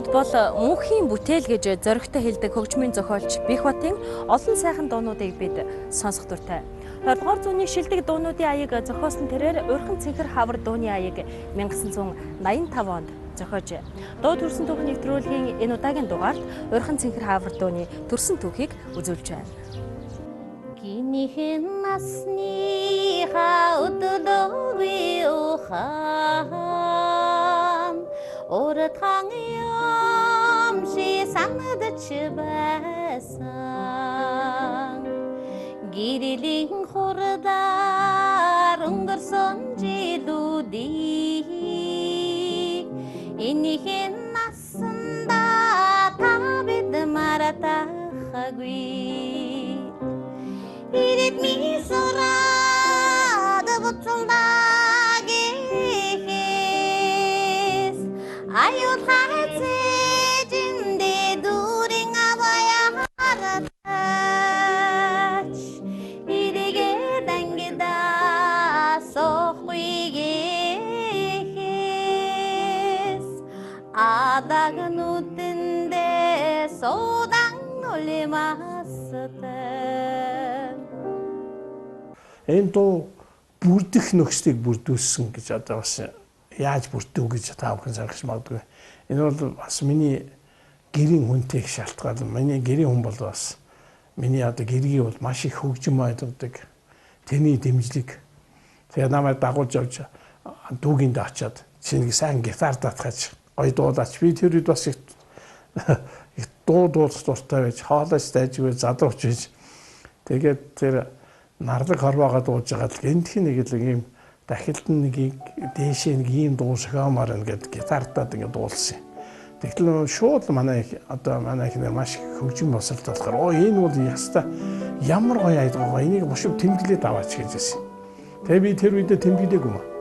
дуунууд бол мөнхийн бүтээл гэж зоригтой хэлдэг хөгжмийн зохиолч Бихбатын олон сайхан дуунуудыг бид сонсох дуртай. 20-р зууны шилдэг дуунуудын аяыг зохиосон тэрээр Урхан цэнхэр хавар дууны аяыг 1985 онд зохиожээ. Дуу төрсөн түүх нэвтрүүлгийн энэ удаагийн дугаарт Урхан цэнхэр хавар дууны төрсөн түүхийг үзүүлж байна. Гинийхэн насныхаа өдөлөөрөө ухаан Уртхан юм шиг санагдаж байсан Гирэлийн хурдаар өнгөрсөн жилүүдийг Энийхэн насандаа та бид маратахагүй Ирээд мисураад буцалдагээс Аюул хайцэжиндээ дүүрэн авая харатач Ирэгээ дангидаа сохвигэхээс Адагнуудэндээ содан улимастай Энэ дуу бүрдэх нөхцөлийг бүрдүүлсэн гэж одоо бас яаж бүрдв гэж та бүхэн зарагч магадгүй. Энэ бол бас миний гэрийн хүнтэй шалтгаан. Миний гэрийн хүн бол бас миний одоо гэргийн бол маш их хөгжим айддаг. Тэний дэмжлэг. Тэгээ намайг дагуулж явж дүүгинд очиад чиний сайн гитар татгаач. Гоё дуулаач. Би тэр үед бас их дуу дуртай байж хоолойч дайжгүй задрууч байж. Тэгээд тэр нарлаг хорвоогоо дуулж байгаа л гэнтхийн нэг л ийм дахилт нэг дээшээ нэг ийм дуу сохиомоор ингээд гитартаад ингээд дуулсан. Тэгтэл шууд манай ихнэр маш хөгжим босолт болохоор энэ бол яста ямар гоё айдгаа энийг бушиг тэмдэглээд аваач гэж хэлсэн. Тэгээ би тэр үедээ тэмдэглэегүй юм.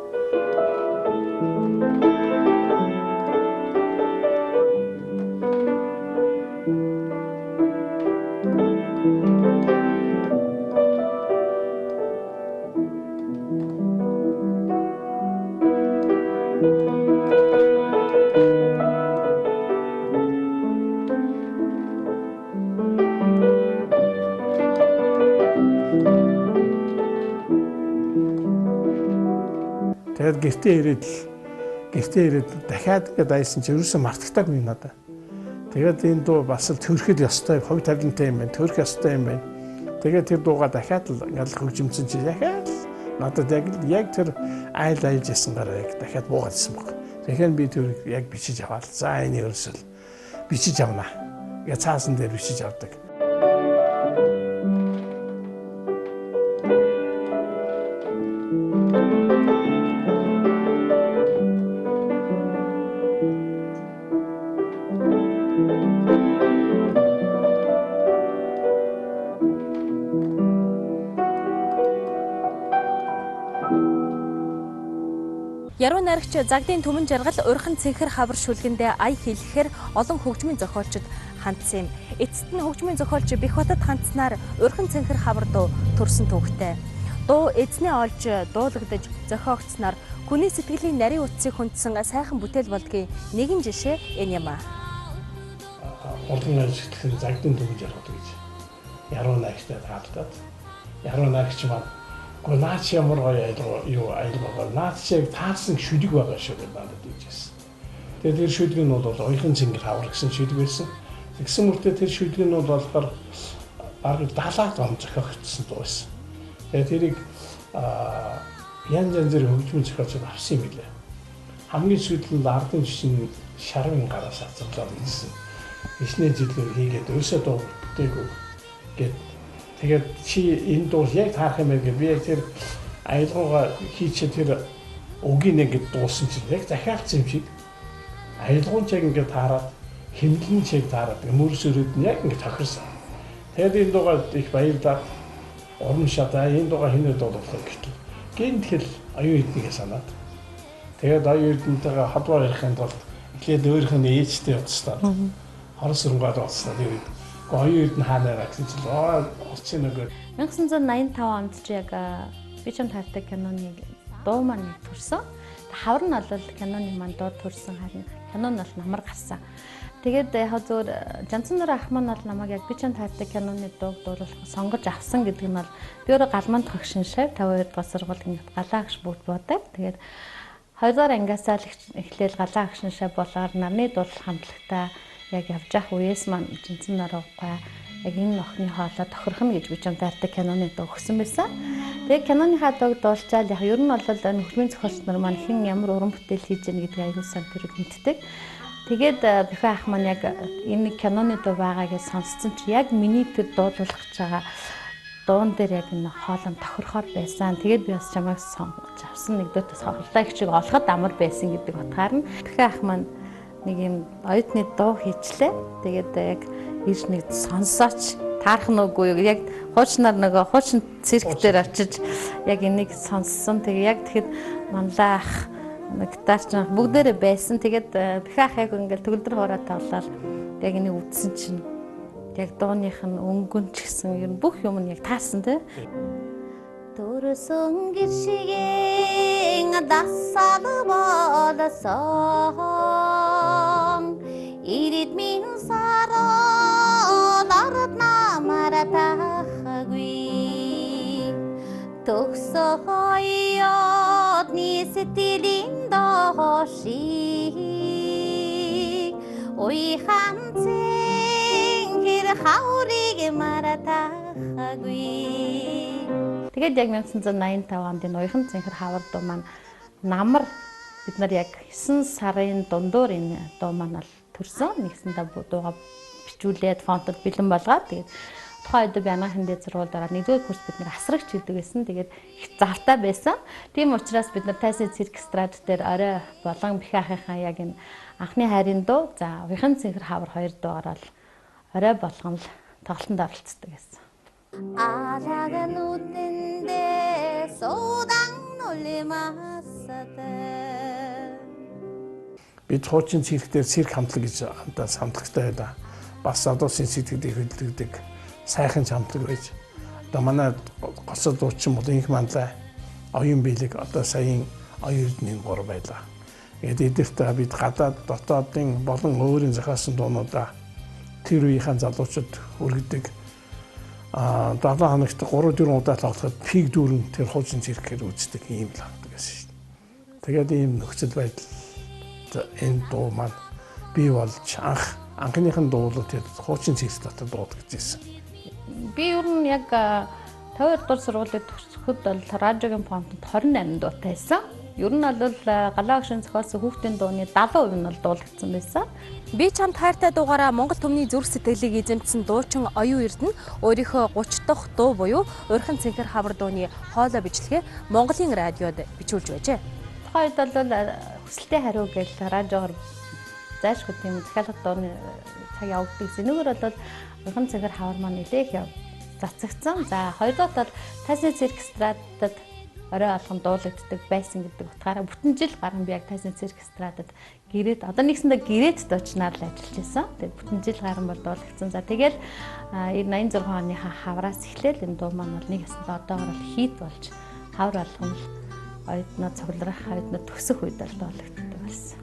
Тэгээд гэртээ ирээд дахиад ингээд айсан чи ерөөсөө мартагдаагүй юм надаа. Тэгээд энэ дуу бас л төрөхөд ёстой, хувь тавилантай юм байна, төрөх ёстой юм байна. Тэгээд тэр дууга дахиад л ингээд хөгжимцэн чи дахиад надад яг тэр айл айлж ясан гараа яг дахиад буугаадсан баг. Тэгэхээр би тэр яг бичиж аваад за энэ ерөөсөө бичиж авнаа. Ингээд цаасан дээр бичиж авдаг. Яруу найрагч Загдын Түмэн жаргал Урхан цэнхэр хавар шүлгэндээ ая хэлэхээр олон хөгжмийн зохиолчид хандсан юм. Эцэст нь хөгжмийн зохиолч Бихбатад хандсанаар Урхан цэнхэр хавар дуу төрсөн түүхтэй. Дуу эзнээ олж дуулагдаж зохиогдсноор хүний сэтгэлийн нарийн утсыг хүндсэн сайхан бүтээл болдгийн нэгэн жишээ энэ юм аа. Урхан цэнхэр Загдын Түмэн жаргал гэж яруу найрагчтай таалдаад яруу найрагч маань Гэхдээ наач ямар гоё айлгаа наач яг таасан шүдэг байгаа шүү гэж надад хэлжсэн. Тэгээд тэр шүдэг нь бол Урхан цэнхэр хавар гэсэн шүдэг байсан. Тэгсэн мөртөө тэр шүдэг нь бол болохоор бараг 70 он зохиогдсон дуу байсан. Тэгээд тэрийг янз янзэр хөгжмийн зохиолчид авсан юм билээ. Хамгийн сүүлд ардын жишээ шарвын гараас авцарлаа гэсэн. Ишнээ жилээр хийгээд өсөө дуу бүтээгүй гэд тэгээд чи энэ дуу яг таарах юм байг би яг тэр аялгаугаа хийчихээ тэр үгийн ингээд дуусан чинь яг захиалцсан юм шиг аялгауч яг ингээд таараад хэмнэлэн чиг таараад мөрс өрөөд нь яг ингээд тохирсон. Тэгээд энэ дуугаа их баярлаад уран шатаа энэ дуугаа хинээд дуулах гэхэл гинтгэл аюу эднийгээ санаад тэгээд аюу эднийтэйгээ холбоо ярихын тулд эхлээд өөрийнх нь ээжтэй уцтаад хорос сүрэнгээд уцтаад ирээд оюун эрдэнэ хаанаа гэсэн чинь орчин нөгөө 1985 онд ч яг бичэн тавьдаг киноны дуу маань төрсөн. Хавар нь бол киноны маань дуу төрсөн харин кино нь бол намар гарсан. Тэгээд яг зөвөр Жанцан нар ах маань бол намайг яг би ч таартай киноны дууг дуулах сонгож авсан гэдэг нь бол би өөрөө галман тогшин шав 52 дугаар сургуулийн галаа агш бүгд буудаг. Тэгээд 2 дугаар ангиасаа л эхлээл галаа агшин шав болоор нарны дуулах хамтлагтаа яг явж явах үеэс маань Жанцан нар уггүй яг энэ охины хоолой тохирох нь гэж би ч таартай киноны дуу өгсөн байсан. Тэгээд киноныхаа дууг дуулчаал яг ер нь бол энэ хөгжмийн зохиолч нар маань хэн ямар уран бүтээл хийж яаг гэдгийг аягүй сайн тэр мэддэг. Тэгээд бихэ ах маань яг энэ киноны дуу байгаагээ сонсцсон чи яг миний тэр дуулуулах гэж байгаа дуун дээр яг энэ хоолой тохирохоор байсан. Тэгээд би бас чамайг сонгож авсан нэгдүгээр хоолой их чиг олоход амар байсан гэдэг утгаар нь бихэ ах маань нэг юм оюутны дуу хийчлээ. Тэгээд яг ирж нэг сонсооч таарах нүггүй яг хуучнаар нөгөө хуучин цирк дээр очиж яг энийг сонссон. Тэгээ яг тэгэхэд манлаах гитарч бүгдээрээ байсан. Тэгээд бихаах яг ингээл төгөлдөр хоороо тавлаад яг энийг үдсэн чинь яг дууных нь өнгөн ч гэсэн ер нь бүх юм нь яг таарсан тий. Төрсөн гэршигийн дасал болсон ирид минь сараа дард намара тахагви төгсөөд нийсэтгэлийн дохшиг ой ханцэн хэр хаврыг маратахагви. Тэгээд яг 1985 онд энэ уяхан цэнхэр хавар дуу маань намар бид нар яг 9 сарын дундуур энэ дуу маань л төрсөн. Нэгсэндээ дуугаа бичүүлээд фонтод бэлэн болгоод тэгээд тухайн үед би анагаахын дээд сургуульдаа нэгдүгээр курс бид нар асрагч хийдэг байсан. Тэгээд их завтай байсан. Тийм учраас бид нар тайсан цирк эстрад дээр орой болон бихэ ахынхаа яг энэ анхны хайрын дуу за уяхан цэнхэр хавар 2 дуугаар л орой болгон л тоглолтод оролцдог байсан. Алаган үтэндээ суудан улимастай. Бид хуучин цирк дээр цирк хамтлаг гэж хамтлагтай байдаг. Бас одоосын сэтгэдэг хөдөлгдөг сайхан хамтлаг байж. Одоо манай госод дуучин бол инх манлай оюун биелэг одоо саяын оюутны 3 байлаа. Тэгээд эдгээртээ бид гадаад дотоодын болон өөрийн зохиосон дуунуудаа тэр үеийнхэн залуучууд өргөдөг. 7 хоногт 3-4 удаа тоглоход пик дүүрэн тэр хуучин циркээр үздэг юм л хамтлаг байсан шүү дээ. Тэгээд ийм нөхцөл байдал энэ дуу маань бий болж анхныхын дуулууд тэр хуучин цирк дотор дуудагдж байсан. Би ер нь яг 52 дугаар сургуулийг төгсөхөд бол радиогийн фонтод 28 дуутай байсан. Ер нь бол галаа агшин зохиолсон хүүхдийн дууны 70% нь бол дуулагдсан байсан. Би чамд хайртай дуугаараа Монгол түмний зүрх сэтгэлийг эзэмдсэн дуучин Оюун Эрдэнэ өөрийнхөө 30 дахь дуу буюу Урхан цэнхэр хавар дууны хоолой бичлэгээ Монголын радиод бичүүлж байжээ. Тухайн үед бол хүсэлтэй хариу гэж радиогоор зайлшгүй тийм захиалга дууны цаг явагддаг гэсэн. Нэгэр бол Урхан цэнхэр хавар маань нэлээх цацагдсан. За хоёрдугаар бол тайсны цирк страдад орой алган дуулагддаг байсан гэдэг утгаараа бүтэн жил гарan би яг тайсны цирк страдад гэрээд одоо нэгсэндээ гэрээд дуучнаар л ажиллаж байсан. Тэгээд бүтэн жил гарan бол дуулагдсан. За тэгэл 86 оныхаа хавраас эхлээл энэ дуу маань бол нэг ясанд одоогор бол хит болж хавар алган оюутнууд цугларах, оюутнууд төгсөх үед л дуулагддаг байсан.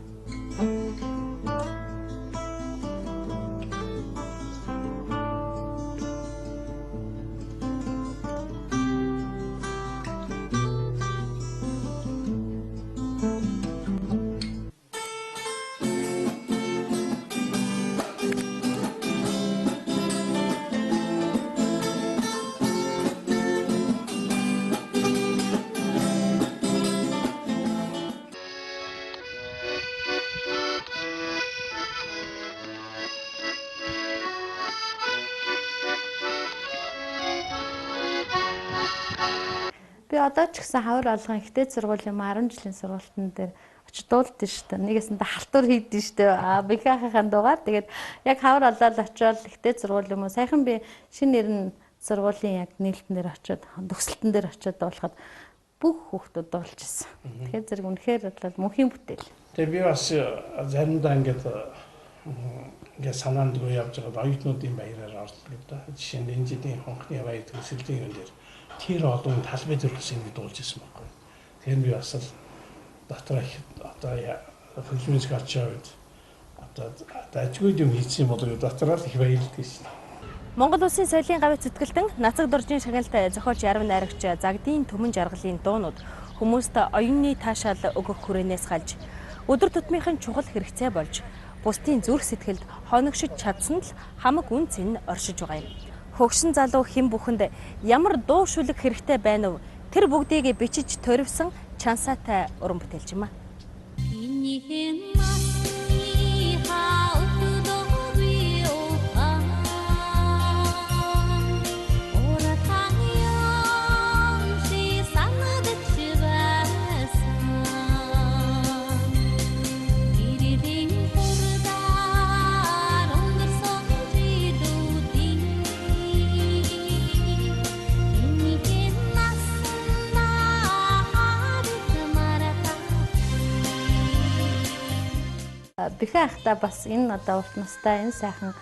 Би одоо ч гэсэн хавар алган ихтэй сургуулийн 10 жилийн сургалтын дээр очиж дуулдсан шүү дээ. Нэгээсэндээ халтур хийдэн шүү дээ. Бихэ ахын дуугаар. Тэгээд яг хавар алаад очиод ихтэй сургууль юм уу? Саяхан би шинэ нэрн сургуулийн яг нийлтэн дээр очиод төгсөлтөн дээр очиод дуулахад бүх хүүхдүүд дуулж ирсэн. Тэгэхээр зэрэг үнэхээр бол мөнхийн бүтээл. Тэгээ би бас заримдаа ингээд санаандгүй явж байгаа оюутнуудын баяраар орлоо да. Жишээ нь энэ жилийн хонхны баяр төгсөлтийн юм дээр тэр олон талбай төрөлсөн ингэ дуулж ирсэн байхгүй. Тэгэхээр би бас л дотор их одоо хөгжмийн зохиолчийн хувьд дажгүй юм хийсэн бол дотороо л их баярлалтай шин. Монгол Улсын соёлын гавь зүтгэлтэн Нацаг дуржийн шагналтай зохиолч Яруу найрагч Загдын Түмэн жаргалын дуунууд хүмүүст оюуны таашаал өгөх хүрээнээс халж өдөр тутмынхын чухал хэрэгцээ болж бусдын зүрх сэтгэлд хоногшиж чадсан л хамаг үн цэн оршиж байгаа юм. Хөгшин залуу хэн бүхэнд ямар дуу шүлэг хэрэгтэй байна вэ? Тэр бүгдийг бичиж төрөвсөн чансаатай уран бүтээлч юм аа. Бэхэ ахта бас энэ одоо урт настай энэ сайхан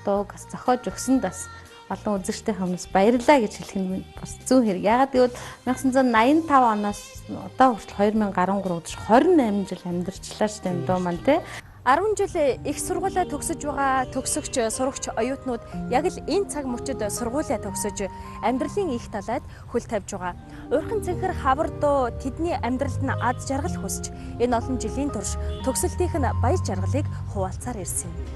дууг бас зохиож өгсөнд бас олон үзэгчтэй хүмүүст баярлалаа гэж хэлэх нь бас зөв хэрэг. Ягаад гэвэл 1985 оноос одоо хүртэл 2013 28 жил амьдарчлаа шүү дээ дуу маань тий. 10 жил их сургуулаа төгсөж байгаа төгсөгч сурагч оюутнууд яг л энэ цаг мөчид сургуулаа төгсөж амьдралын их талаад хөл тавьж байгаа. Урхан цэнхэр хавар дуу тэдний амьдралд нь аз жаргал хүсч энэ олон жилийн турш төгсөлтийнх нь баяр жаргалыг хуваалцаар ирсэн юм.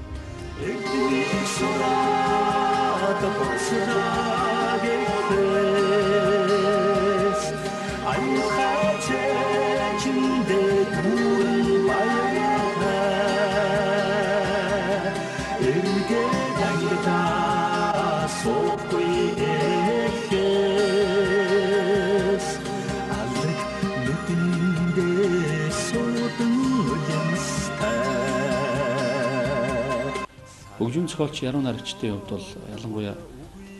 Хөгжим зохиолч Яруу найрагчдын хувьд бол ялангуяа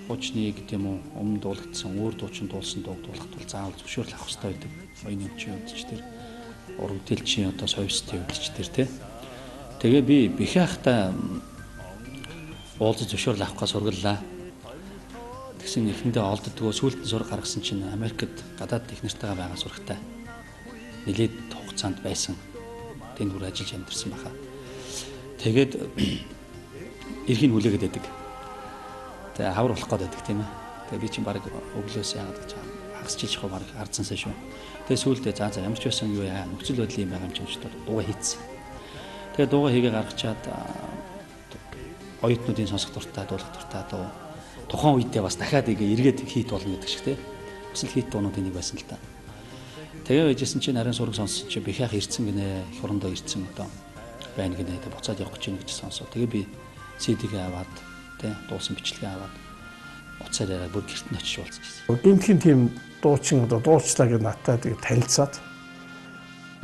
хуучны гэдэг юм уу өмнө дуулагдсан өөр дуучин дуулсан дууг дуулахад бол заавал зөвшөөрөл авах хэрэгтэй байдаг. Оюуны өмчийн хувьд ч тэр уран бүтээлчийн одоо совьсдын хувьд ч тэр тий. Тэгээ би бэхэ ахта уулзаж зөвшөөрөл авахгаа сургаллаа. Тэгсэн эхэндээ олддгоо сүүлд нь сураг гаргасан чинь Америкт гадаад их нартайгаа байгаа сурагтай. Нилээд хугацаанд байсан. Тэнд бүр ажиллаж амьдэрсэн баха. Тэгээд эрхийг хүлээгээд байдаг. Тэгээ хавар болох гээд байдаг тийм ээ. Тэгээ би чинь баг өглөөс яагаад гэж хагасч иж байгаа баг ардсансаа шүү. Тэгээ сүүлдээ за ямар ч байсан юу яа нөхцөл байдлын юм байгаа юм чинь ч дууга хийцсэн. Тэгээ дууга хийгээ гаргачаад оюутнуудын сонсох дуртай, дуулах дуртай дуу тухайн үедээ бас дахиад эргээд хийт болно гэдэг шиг тийм. Бас л хийт дуунуудын нэг байсан л та. Тэгээ байжсэн чинь нарийн сураг сонсч бэхэх ирцэн гинэ, их орондоо ирцэн одоо байна гинэ тэгээ буцаад явах гэж байна гэж сонсоо. Тэгээ би CD-г аваад тий дуусан бичлэгээ аваад уцаар яриа бүр гэрт нь очиж уулзчихсан. Гэмтхийн тийм дуучин одоо дуучлаа гэж надад тэгээ танилцаад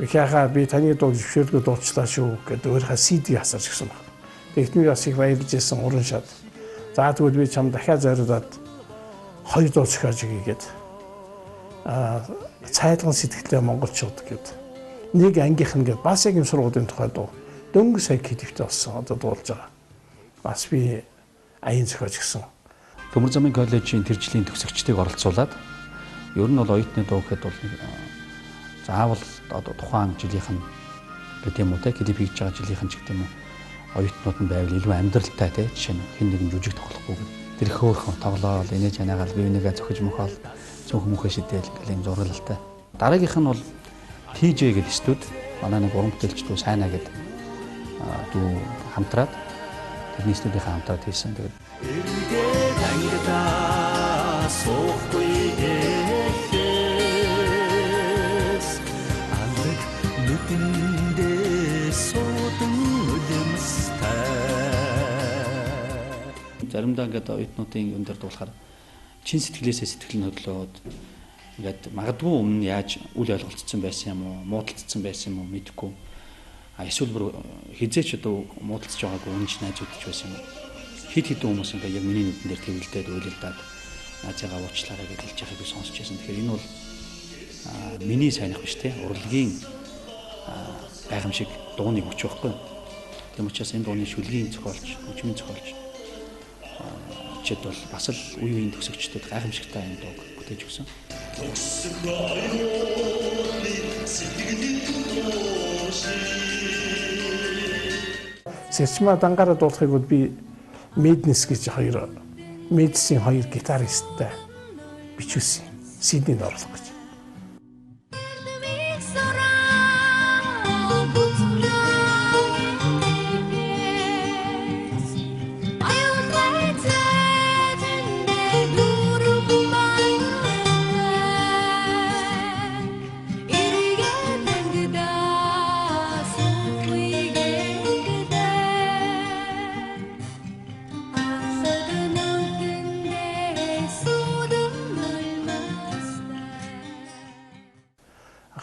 бэхэхаа би таны дууг зөвшөөргөө дуучлаа шүү гэдэг өөрийнхөө CD асууж гисэн баг. Тэгтний бас их баярлж ирсэн уран шат. За тэгвэл би чам дахиад зориулаад 2 дуу зохиож өгье гээд цайлган сэтгэлтэй монголчууд гээд нэг ангийнх нь гээд бас яг юм сургуулийн тухай дуу дөнгө сая хэдивтэй болсон одоо дуулж байгаа. Бас би аян зохиож гисэн. Төмөр замын коллежийн тэр жилийн төгсөгчдийг оролцуулаад ер нь бол оюутны дуу гэхэд бол заавал одоо тухайн жилийнх нь гэдэг юм уу те клип хийж байгаа жилийнх нь ч гэдэг юм уу оюутнууд нь байвал илүү амьдралтай те жишээ нь хэн нэгэн жүжиг тоглохгүй тэр хөөхөн тоглоол инээж анаагаал бие бинийгээ зохиж мөхөөл цөөхөн мөхөө шидэл ингээл юм зураглалтай. Дараагийнх нь бол TJ гэдэг студ манай нэг уран бүтээлчдүү сайнаа гэдэг дүү хамтраад тэрний студийнхаа хамтраад хийсэн. Тэгээд заримдаа ингээд оюутнуудын юм дээр дуулахаар чин сэтгэлээсээ сэтгэл нь хөдлөөд ингээд магадгүй өмнө яаж үл ойлголцсон байсан юм уу, муудалцсан байсан юм уу мэдэхгүй. Эсвэл бүр хизээч одоо муудалцж байгаагүй үнэнч найзуудч байсан юм уу. Хит хитэн хүмүүс ингээд яг миний нүдэн дээр төвлөлдөөд уйлалдаад наазыгаа уучлаарай гэж хэлж байгааг би сонсч байсан. Тэгэхээр энэ бол миний сайнах биш те урлагийн гайхамшиг дууны хүч байхгүй. Тийм учраас энэ дууны шүлгийн зохиолч, хөгжмийн зохиолч чид бол бас л үе үеийн төгсөгчдөд гайхамшигтай юм дууг бүтээж өгсөн. Сэрчмаа дангаараа дуулахыг бол би Madness гэж Madness-ийн хоёр гитаристтай бичүүлсэн. CD-нд оруулах гэж.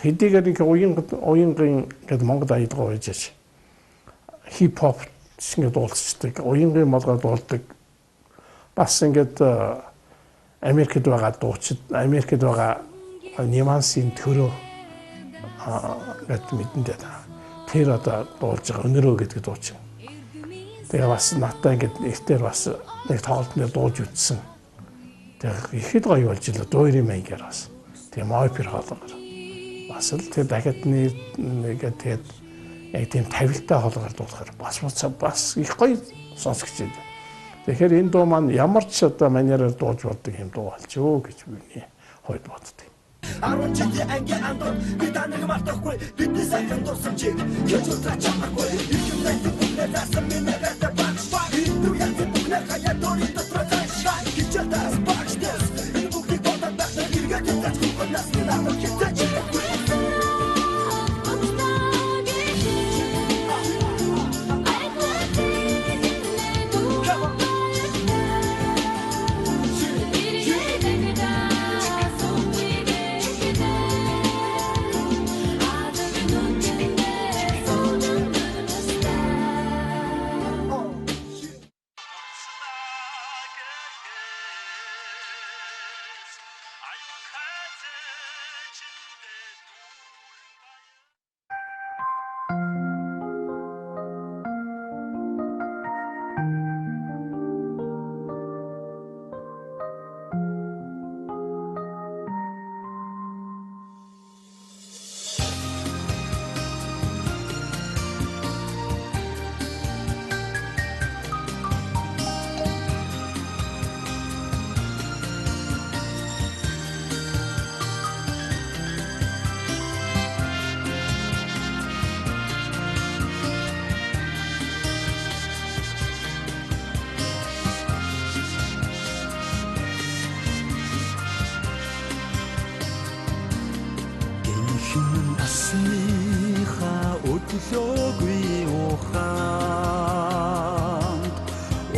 Хэдийгээр нэг уянгын гэдэг Монгол аялгаа байж хип-хоп шиг дуулцдаг, уянгын молгоо дуулдаг. Бас ингээд Америкт байгаа дуучид, Америкт байгаа нюансын төрөө гэт мэдэндээ тэр одоо дуулж байгаа өнөрөө гэдэг дуучин. Тэгээ бас надтай ингээд эртээр бас нэг тоглолтод дуулж үтсэн. Тэгээ ихэд гоё болж илээ дуурийн маягаар бас. Тэгээ мойпер хоолгоор. Бас л тэр дахиад нэгээд тэгээд яг тийм тавилттай хоолгоор дуулахаар бас их гоё сонсогч байна. Тэгэхээр энэ дуу маань ямар ч одоо манераар дуулж болдог юм дуу болж өө гэж миний хувьд боддог. 17 анги андон бид аныг мартахгүй бидний сайхан дурсан чи гэж утга чамаагүй их юм бүгнээ дасан минь гэдэг багш энэ яг бүгнээ хаяа дөрөв дотроо цааш гэж тас багш дэс энэ бүгдийг бодоод байх хэрэгэд тач хөнөөс надад хитэж өглөөгүй ухаанд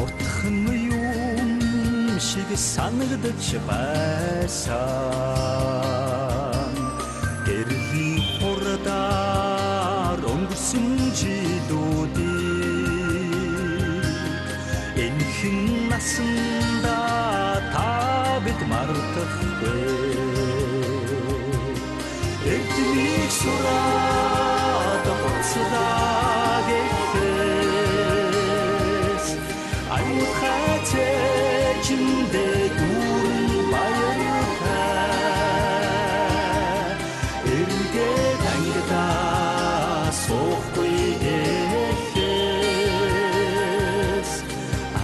утхан юм шиг санагдаж байсан гэрлийн хурдаар өнгөрсөн жилүүдийг энхэн насанда та бид мартахгүй эднийг сураад боцдаг эхээс аюу хатечиндэ дүүрэн баяртай эргэ тангда сохгүй эхээс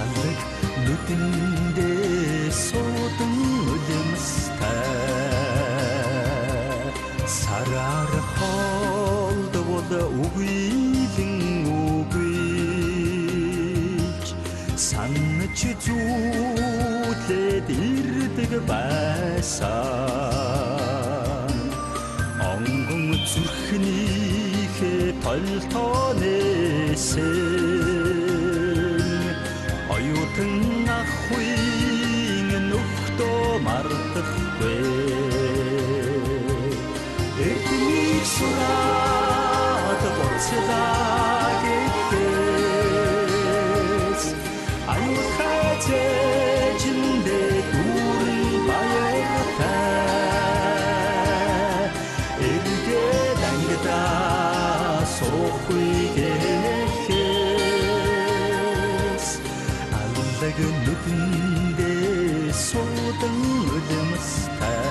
алг нүдэндээ суудан үлэмстай сараар холдвол үгүйлэн үгүйлж санаж зүүдлээд ирдэг байсан онгон зүрхнийхээ толтонэсэн оюутан ахуйн нүхтөө мартахгүй эднийг сураад боцдаг эхээс аюу хатечиндэ дүүрэн баяртай эргэ тангда сохгүй эхээс аллаг нүдэндээ суудан үлэмстай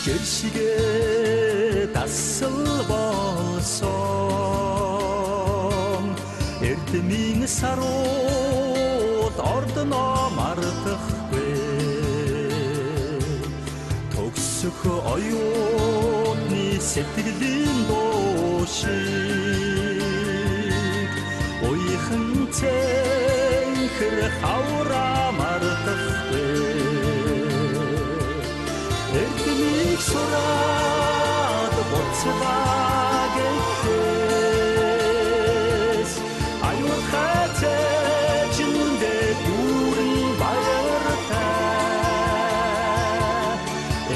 гэршигэ дасал болсон эрдмийн сарууд ордноо мардахгүй төгсөх оюутны сэтгэлийн дуу шиг уйхан цэнхэр хавраа мардахгүй эрдмийн сураад боцваа гэхээс аюул хатэжиндээ дүүрэн баяртай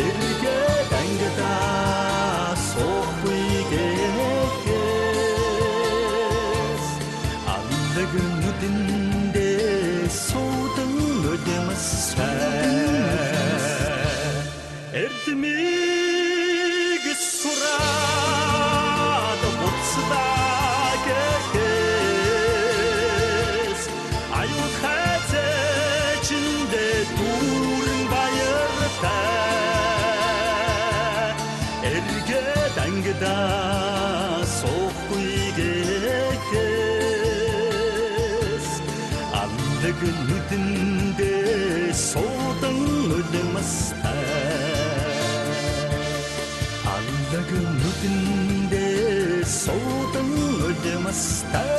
эргээд ангидаа сохгүй гэхээс аллаг нүдэндээ суудан нулимсай эрдмийг сураад буцдаа гэхээс аюул хатэжиндээ дүүрэн баяртай эргээд ангидаа сохгүй гэхээс аллаг нүдэндээ суудан нулимстай аллаг нүдэндээ суудан нулимстай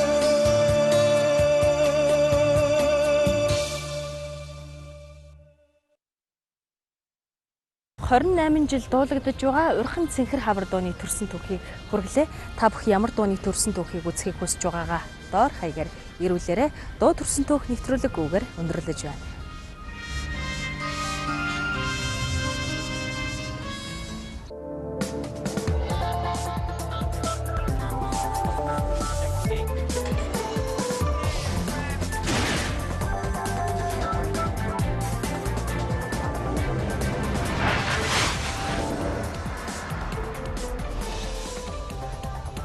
28 жил дуулагдж байгаа урхан цэнхэр хавар дууны төрсөн түүхийг хүргэлээ. Та бүх ямар дууны төрсөн түүхийг үзхийг хүсэж байгаагаа доор хаягаар ирүүлээрэй. Дуу төрсөн түүх нэвтрүүлэг үгээр өндөрлөж байна.